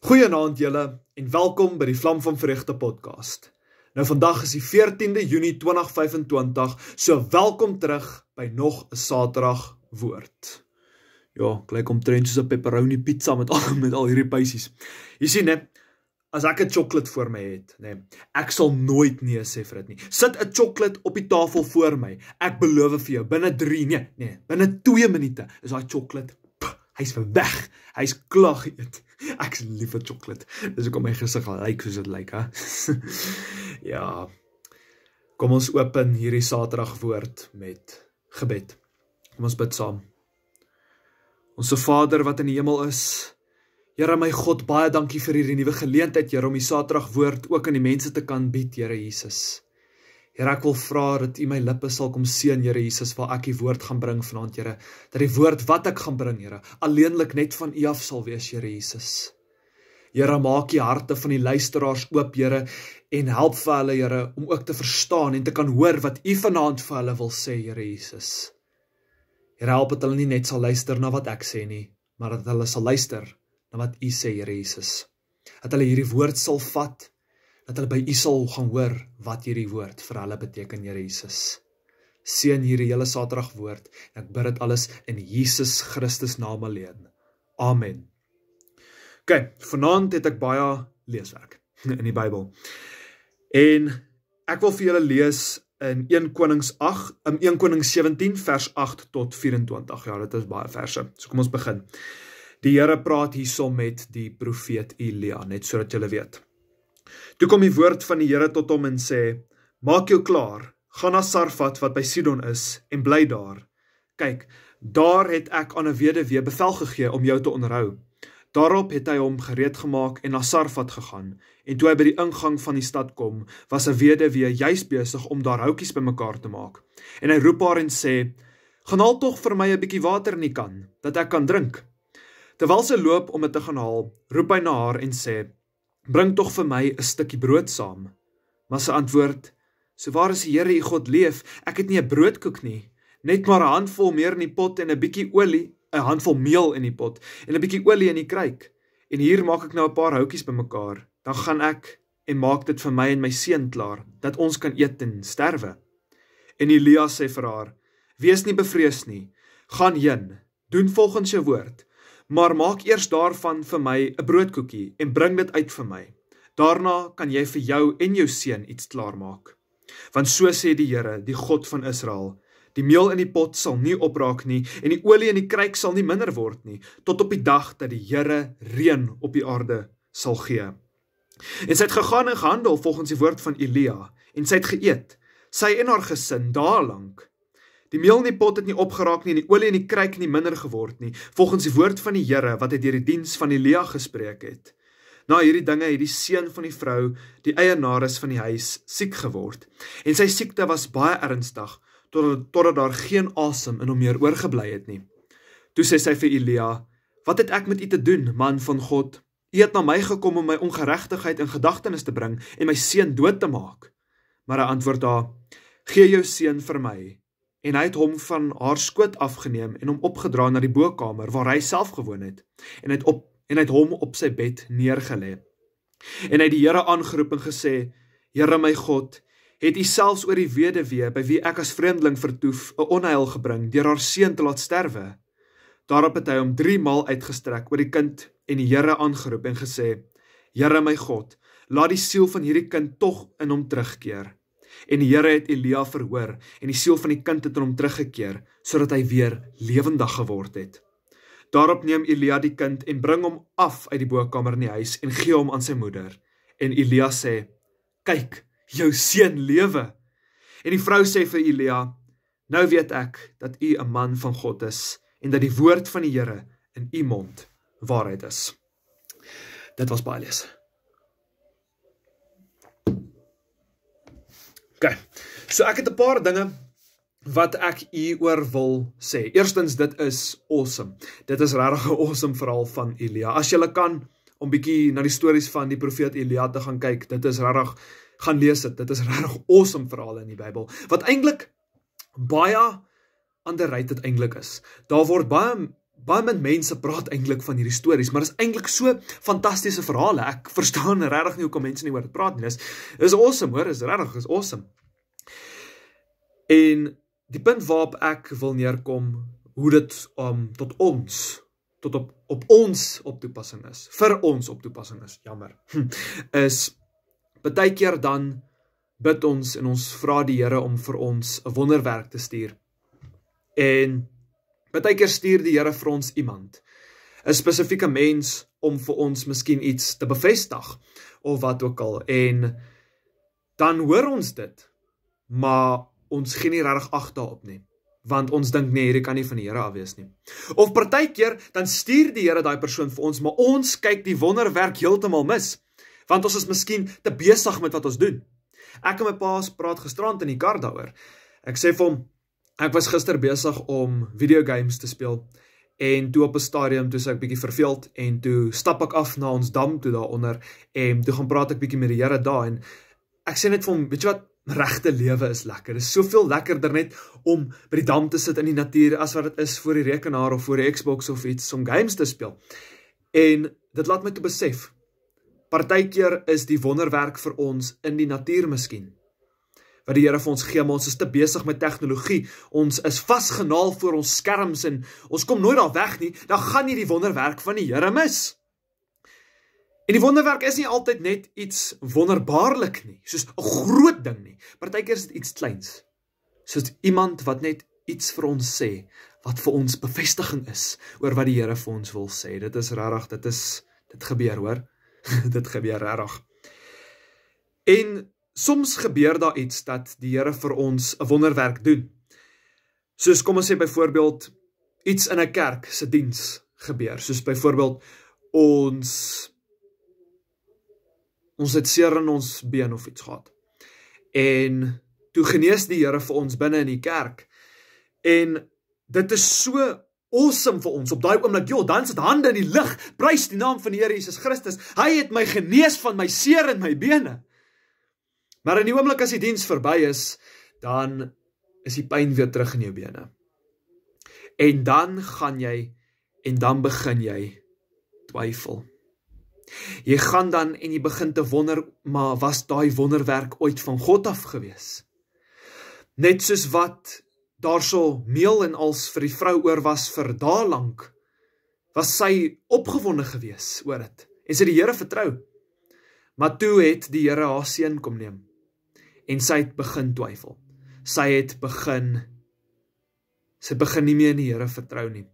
Goeienaand julle en welkom by die Vlam van Vreugde podcast. Nou vandag is die 14de Junie 2025, so welkom terug by nog 'n Saterdag woord. Ja, lyk omtrent soos 'n pepperoni pizza met al hierdie pysies. Jy sien hè, as ek 'n chocolate voor my het, ek sal nooit nee sê vir dit nie. Sit 'n chocolate op die tafel voor my. Ek beloof vir jou, binne 2 minute is daai chocolate, hy's weg. Hy's klaar geëet. Ek is lief vir chocolate. Dis hoekom my gesig lyk soos dit lyk, hè. Ja. Kom ons open hierdie Saterdag woord met gebed. Kom ons bid saam. Onse Vader wat in die hemel is, Here my God, baie dankie vir hierdie nuwe geleentheid, Here, om die Saterdag woord ook aan die mense te kan bied, Here Jesus. Here, ek wil vra dat U my lippe sal kom seën, Here Jesus, waar ek die woord gaan bring vanaand, Here. Dat die woord wat ek gaan bring, Here, alleenlik net van U af sal wees, Here Jesus. Here, maak die harte van die luisteraars oop, Here, en help vir hulle, Here, om ook te verstaan en te kan hoor wat U vanaand vir hulle wil sê, Here Jesus. Here, help dat hulle nie net sal luister na wat ek sê nie, maar dat hulle sal luister na wat U sê, Here Jesus. Dat hulle hierdie woord sal vat, dat hulle by U sal gaan hoor wat hierdie woord vir hulle beteken, Here Jesus. Seën hierdie hele Saterdag woord, en ek bid dit alles in Jesus Christus naam alleen. Amen. Ok, vanaand het ek baie leeswerk in die Bybel. En ek wil vir julle lees in 1 Konings 17 vers 8 tot 24. Ja, dit is baie verse. So kom ons begin. Die Here praat hierso met die profeet Elia, net sodat julle weet. Toe kom die woord van die Here tot hom en sê, maak jou klaar, gaan na Sarfat wat by Sidon is, en bly daar. Kyk, daar het ek aan 'n weduwee bevel gegee om jou te onderhou. Daarop het hy hom gereed gemaak en na Sarfat gegaan, en toe hy by die ingang van die stad kom, was 'n weduwee juis besig om daar houtjies bymekaar te maak. En hy roep haar en sê, gaan haal tog vir my 'n bietjie water in die kan, dat ek kan drink. Terwyl sy loop om dit te gaan haal, roep hy na haar en sê, bring tog vir my 'n stukkie brood saam. Maar sy antwoord, so waar is die Here U God leef, ek het nie 'n broodkoek nie, net maar 'n handvol meer in die pot en 'n bietjie olie, 'n handvol meel in die pot en 'n bietjie olie in die kruik. En hier maak ek nou 'n paar houtjies bymekaar. Dan gaan ek en maak dit vir my en my seun klaar, dat ons kan eet en sterwe. En Elia sê vir haar, wees nie bevrees nie, gaan heen, doen volgens jou woord, maar maak eers daarvan vir my 'n broodkoekie en bring dit uit vir my. Daarna kan jy vir jou en jou seun iets klaarmaak. Want so sê die Here, die God van Israel, die meel in die pot sal nie opraak nie en die olie in die kruik sal nie minder word nie, tot op die dag dat die Here reën op die aarde sal gee. En sy het gegaan en gehandel volgens die woord van Elia, en sy het geëet, sy en haar gesin dae lank. Die meel in die pot het nie opgeraak nie en die olie in die kruik nie minder geword nie, volgens die woord van die Here wat hy deur die diens van Elia gespreek het. Na hierdie dinge het die seun van die vrou, die eienares van die huis, siek geword. En sy siekte was baie ernstig, totdat daar geen asem in hom meer oorgebly het nie. Toe sê sy vir Elia, wat het ek met u te doen, man van God? U het na my gekom om my ongeregtigheid in gedagtenis te bring en my seun dood te maak. Maar hy antwoord haar, gee jou seun vir my. En hy het hom van haar skoot afgeneem en hom opgedra na die bokamer waar hy self gewoon het. En hy het hom op sy bed neergelê. En hy het die Here aangeroep en gesê, Here my God, het u selfs oor die weduwee by wie ek as vreemdeling vertoef 'n onheil gebring deur haar seun te laat sterwe. Daarop het hy hom 3 maal uitgestrek oor die kind en die Here aangeroep en gesê, Here my God, laat die siel van hierdie kind tog in hom terugkeer. En die Here het Elia verhoor en die siel van die kind het in hom teruggekeer, sodat hy weer lewendig geword het. Daarop neem Elia die kind en bring hom af uit die bokamer in die huis en gee hom aan sy moeder. En Elia sê, kyk, jou seun lewe. En die vrou sê vir Elia, nou weet ek dat u 'n man van God is en dat die woord van die Here in u mond waarheid is. Dit was baie lees. Ok, so ek het 'n paar dinge wat ek oor wil sê. Eerstens, dit is awesome. Dit is regtig 'n awesome verhaal van Elia. As jy kan, om bietjie na die stories van die profeet Elia te gaan kyk, dit is regtig, gaan lees dit is regtig awesome verhaal in die Bybel, wat eintlik baie underrated eintlik is. Daar word baie baie min mense praat eintlik van hierdie stories, maar is eintlik so fantastiese verhale. Ek verstaan regtig nie hoekom mense nie oor dit praat nie. Dis awesome, hoor, is regtig, is awesome. En die punt waarop ek wil neerkom, hoe dit tot ons, op ons op toepassing is, vir ons op toepassing is, jammer, is, baie keer dan bid ons en ons vra die Here om vir ons 'n wonderwerk te stuur. En baie keer stuur die Here vir ons iemand, 'n spesifieke mens om vir ons miskien iets te bevestig, of wat ook al, en dan hoor ons dit, maar ons gee nie regtig ag daarop nie, want ons dink nee, hierdie kan nie van die Here af wees nie. Of partykeer, dan stuur die Here daai persoon vir ons, maar ons kyk die wonderwerk heeltemal mis, want ons is miskien te besig met wat ons doen. Ek en my pa praat gisterand in die kar daaroor. Ek sê vir hom, ek was gister besig om videogames te speel, en toe op 'n stadium, toe ek bietjie verveeld, en toe stap ek af na ons dam toe daaronder, en toe gaan praat ek bietjie met die Here daar, en ek sê net vir hom, weet jy wat, regte lewe is lekker. Dit is soveel lekkerder net om by die dam te sit in die natuur, as wat dit is voor die rekenaar, of voor die Xbox of iets, om games te speel. En dit laat my toe besef, partykeer is die wonderwerk vir ons in die natuur miskien, wat die Here vir ons gee, maar ons is te besig met tegnologie, ons is vasgenaal voor ons skerms, en ons kom nooit daar weg nie, dan gaan nie die wonderwerk van die Here mis. En die wonderwerk is nie altyd net iets wonderbaarlik nie, soos 'n groot ding nie, partykeer is dit iets kleins, soos iemand wat net iets vir ons sê, wat vir ons bevestiging is, oor wat die Here vir ons wil sê. Dit is regtig, dit gebeur, hoor, dit gebeur regtig. En soms gebeur daar iets, dat die Here vir ons 'n wonderwerk doen, soos kom ons sê byvoorbeeld, iets in 'n kerk se diens gebeur, soos byvoorbeeld, ons het seer in ons been of iets gehad, en toe genees die Here vir ons binne in die kerk, en dit is so awesome vir ons, op daai oomblik, dan sit hande in die lug, prys die naam van die Here Jesus Christus, hy het my genees van my seer in my bene. Maar in die oomblik as die diens verby is, dan is die pyn weer terug in jou bene. En dan begin jy twyfel. Jy gaan dan en jy begin te wonder, maar was daai wonderwerk ooit van God af gewees? Net soos wat daar so meel en als vir die vrou oor was vir dae lank, was sy opgewonde gewees oor dit, en sy die Here vertrou. Maar toe het die Here haar seun kom neem, en sy het begin twyfel. Sy begin nie meer in die Here vertrou nie.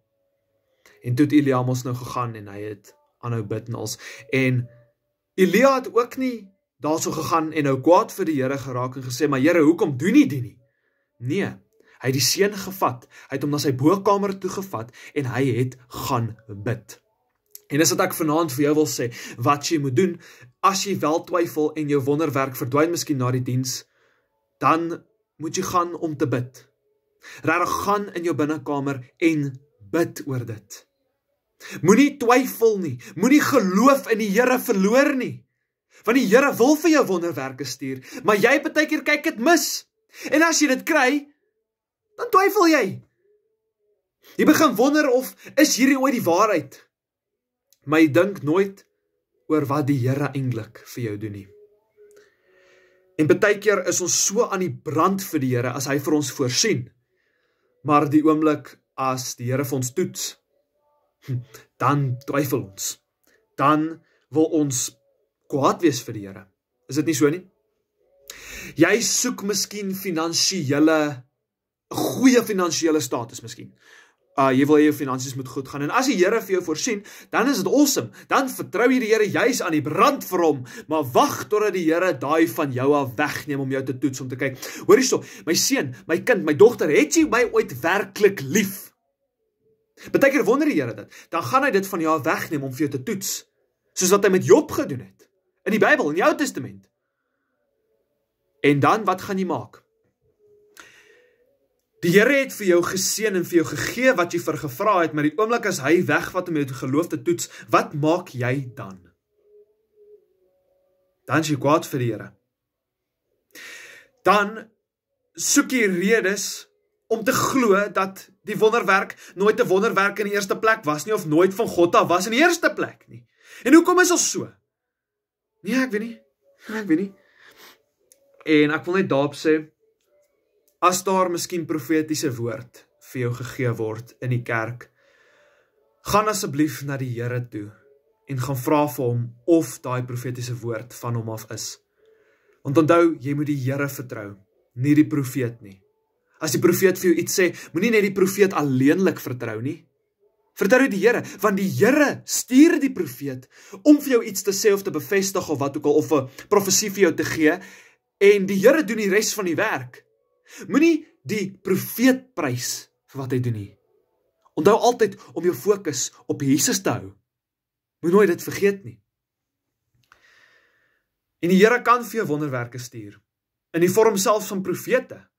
En toe het Elia mos nou gegaan, en hy het aanhou bid en als. En Elia het ook nie daarso gegaan, en nou kwaad vir die Here geraak, en gesê, maar Here, hoekom doen nie die nie? Nee, hy het die seun gevat, hy het hom na sy bokamer toe gevat, en hy het gaan bid. En dis wat ek vanaand vir jou wil sê, wat jy moet doen, as jy wel twyfel, en jou wonderwerk verdwyn miskien na die diens, dan moet jy gaan om te bid. Regtig gaan in jou binnekamer, en bid oor dit. Moenie twyfel nie, moenie geloof in die Here verloor nie, want die Here wil vir jou wonderwerke stuur, maar jy baie keer kyk dit mis, en as jy dit kry, dan twyfel jy. Jy begin wonder of, is hierdie ooit die waarheid? Maar jy dink nooit oor wat die Here eintlik vir jou doen nie. En baie keer is ons so aan die brand vir die Here, as hy vir ons voorsien, maar die oomblik as die Here vir ons toets, dan twyfel ons. Dan wil ons kwaad wees vir die Here. Is dit nie so nie? Jy soek miskien goeie finansiële status miskien. Jy wil jou finansies moet goed gaan, en as die Here vir jou voorsien, dan is dit awesome, dan vertrou jy die Here juis aan die brand vir hom, maar wag totdat die Here daai van jou af wegneem om jou te toets, om te kyk, hoor hierso, my seun, my kind, my dogter, het jy my ooit werklik lief? Baie keer wonder die Here dit, dan gaan hy dit van jou wegneem om vir jou te toets, soos wat hy met Job gedoen het, in die Bybel, in die Ou Testament. En dan, wat gaan jy maak? Die Here het vir jou geseën en vir jou gegee wat jy vir gevra het, maar die oomblik as hy wegvat om jou te geloof te toets, wat maak jy dan? Dan is jy kwaad vir die Here. Dan soek jy redes om te glo dat die wonderwerk nooit 'n wonderwerk in die eerste plek was nie, of nooit van God af was in die eerste plek nie. En hoekom is ons so? Nee, ek weet nie. En ek wil net daarop sê, as daar miskien profetiese woord vir jou gegee word in die kerk, gaan asseblief na die Here toe en gaan vra vir hom of daai profetiese woord van hom af is. Want onthou, jy moet die Here vertrou, nie die profeet nie. As die profeet vir jou iets sê, moenie net die profeet alleenlik vertrou nie. Vertrou die Here, want die Here stuur die profeet om vir jou iets te sê of te bevestig of wat ook al, of 'n profesie vir jou te gee, en die Here doen die res van die werk. Moenie die profeet prys vir wat hy doen nie. Onthou altyd om jou fokus op Jesus te hou. Moet nooit dit vergeet nie. En die Here kan vir jou wonderwerke stuur, in die vorm selfs van profete.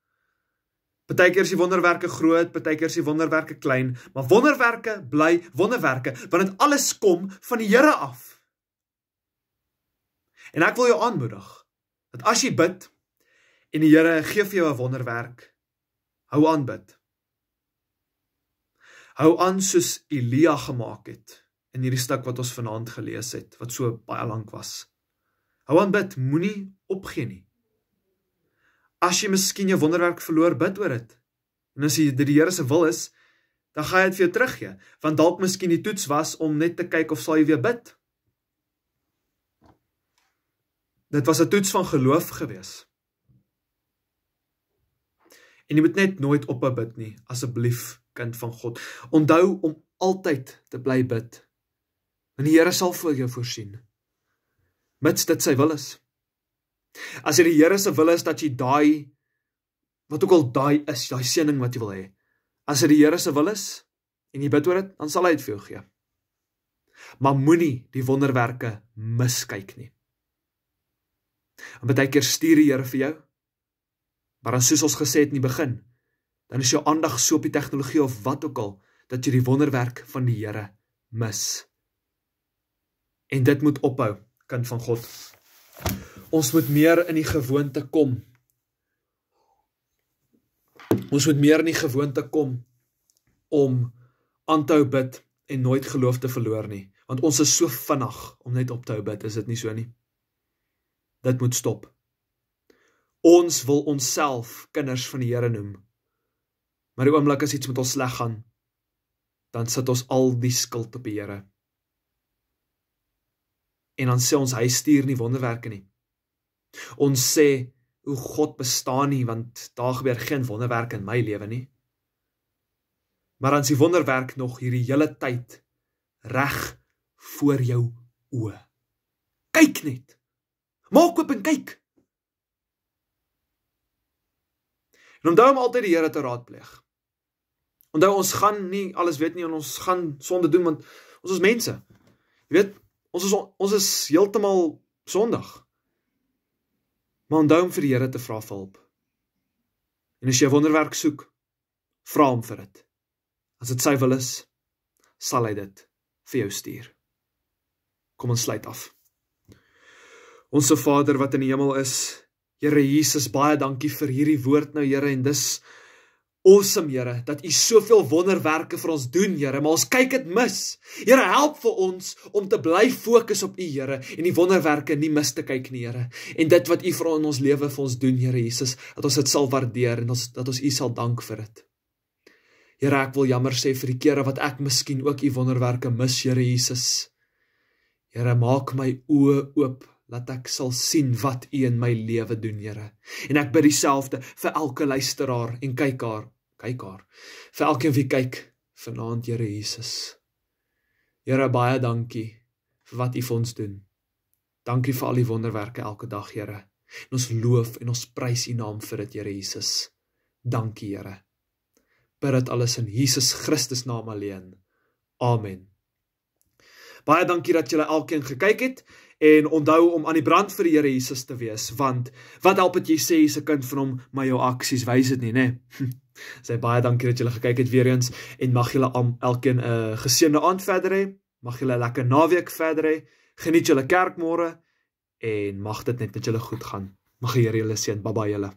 Partykeer is die wonderwerke groot, partykeer is die wonderwerke klein, maar wonderwerke bly wonderwerke, want dit alles kom van die Here af. En ek wil jou aanmoedig, dat as jy bid, en die Here gee vir jou 'n wonderwerk, hou aan bid. Hou aan soos Elia gemaak het, in hierdie stuk wat ons vanaand gelees het, wat so baie lank was. Hou aan bid, moenie opgee nie. As jy miskien jou wonderwerk verloor, bid oor dit. En as dit die Here se wil is, dan gaan hy dit vir jou teruggee, want dalk miskien die toets was om net te kyk of sal jy weer bid. Dit was 'n toets van geloof gewees. En jy moet net nooit ophou bid nie, asseblief, kind van God. Onthou om altyd te bly bid, en die Here sal vir jou voorsien, mits dit sy wil is. As dit die Here se wil is dat jy daai, wat ook al daai is, daai seëning wat jy wil hê, as dit die Here se wil is, en jy bid oor dit, dan sal hy dit vir jou gee. Maar moenie die wonderwerke miskyk nie. En baie keer stuur die Here vir jou, maar dan soos ons gesê het in die begin, dan is jou aandag so op die tegnologie of wat ook al, dat jy die wonderwerk van die Here mis. En dit moet ophou, kind van God. Ons moet meer in die gewoonte kom. Ons moet meer in die gewoonte kom om aan te hou bid en nooit geloof te verloor nie. Want ons is so vinnig om net op te hou bid, is dit nie so nie? Dit moet stop. Ons wil onsself kinders van die Here noem. Maar die oomblik as iets met ons sleg gaan, dan sit ons al die skuld op die Here. En dan sê ons, hy stuur nie wonderwerke nie. Ons sê, hoe God bestaan nie, want daar gebeur geen wonderwerk in my lewe nie. Maar dan is die wonderwerk nog hierdie hele tyd reg voor jou oë. Kyk net. Maak oop en kyk. En onthou om altyd die Here te raadpleeg. Onthou, ons gaan nie alles weet nie, en ons gaan sonde doen, want ons is mense. Jy weet, ons is heeltemal sondig. Maar onthou om vir die Here te vra vir hulp. En as jy 'n wonderwerk soek, vra hom vir dit. As dit sy wil is, sal hy dit vir jou stuur. Kom ons sluit af. Onse Vader wat in die hemel is, Here Jesus, baie dankie vir hierdie woord nou, Here, en dis awesome, Here, dat U soveel wonderwerke vir ons doen, Here, maar ons kyk dit mis. Here, help vir ons om te bly fokus op U, Here, en die wonderwerke nie mis te kyk nie, Here. En dit wat U vir in ons lewe vir ons doen, Here Jesus, dat ons dit sal waardeer en dat ons U sal dank vir dit. Here, ek wil jammer sê vir die kere wat ek miskien ook U wonderwerke mis, Here Jesus. Here, maak my oë oop, dat ek sal sien wat U in my lewe doen, Here. En ek bid dieselfde vir elke luisteraar en kykaar, vir elkeen wie kyk vanaand, Here Jesus. Here, baie dankie vir wat U vir ons doen. Dankie vir al die wonderwerke elke dag, Here. En ons loof en ons prys U naam vir dit, Here Jesus. Dankie, Here. Bid dit alles in Jesus Christus naam alleen. Amen. Baie dankie dat julle elkeen gekyk het, en onthou om aan die brand vir die Here Jesus te wees, want wat help het jy sê jy's 'n kind van hom, maar jou aksies wys dit nie, né? Sê baie dankie dat julle gekyk het weer eens, en mag julle elkeen 'n geseënde aand verder hê, mag julle 'n lekker naweek verder hê, geniet julle kerk môre, en mag dit net met julle goed gaan. Mag die Here julle seën, bye bye julle.